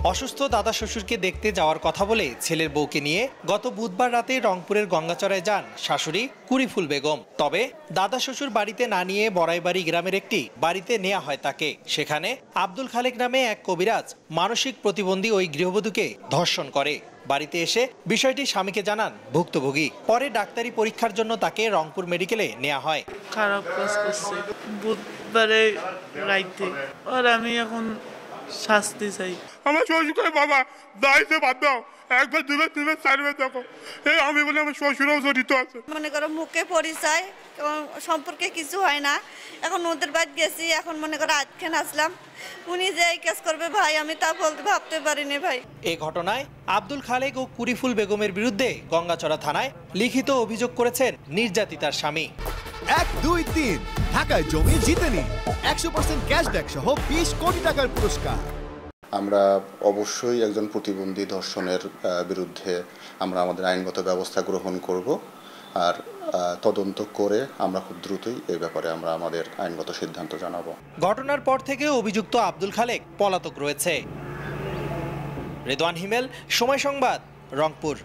অসুস্থ দাদা শ্বশুরকে দেখতে যাওয়ার কথা বলে ছেলের বউকে নিয়ে গত বুধবার রাতে রংপুরের গঙ্গাচড়ায় যান শাশুড়ি কুরিফুল বেগম। তবে দাদা শ্বশুর বাড়িতে না নিয়ে বড়াইবাড়ি গ্রামের একটি বাড়িতে নেওয়া হয় তাকে। সেখানে আব্দুল খালেক নামে এক কবিরাজ মানসিক প্রতিবন্ধী ওই গৃহবধূকে ধর্ষণ করে। বাড়িতে এসে বিষয়টি স্বামীকে জানান ভুক্তভোগী। পরে ডাক্তারি পরীক্ষার জন্য তাকে রংপুর মেডিকেলে নেওয়া হয়। খারাপ কাজ করছে বুধবারে রাইতে, আর আমি এখন শাস্তি চাই। আমার শ্বশুর করে বাবা দাইতে বাদ দাও, একবার দুবার তিনবার চারবার দেখো, এই আমি বলে আমার শ্বশুরও জড়িত আছে। মনে করো মুখে পরিচয় সম্পর্কে কিছু হয় না। এখন ওদের বাড়ি গেছি, এখন মনে করো আজখান আসলাম, উনি যে এই কাজ করবে ভাই আমি তা বলতে ভাবতে পারিনি ভাই। এই ঘটনায় আব্দুল খালেক ও কুরিফুল বেগমের বিরুদ্ধে গঙ্গাচড়া থানায় লিখিত অভিযোগ করেছেন নির্যাতিতার স্বামী। 1, 2, 3 ঢাকায় জমি জিতে নিন 100% ক্যাশব্যাক সহ 20 কোটি টাকার পুরস্কার। আমরা অবশ্যই একজন প্রতিবন্ধী ধর্ষণের বিরুদ্ধে আমরা আমাদের আইনগত ব্যবস্থা গ্রহণ করব, আর তদন্ত করে আমরা খুব দ্রুতই এই ব্যাপারে আমরা আমাদের আইনগত সিদ্ধান্ত জানাবো। ঘটনার পর থেকে অভিযুক্ত আব্দুল খালেক পলাতক রয়েছে। রেদওয়ান হিমেল, সময় সংবাদ, রংপুর।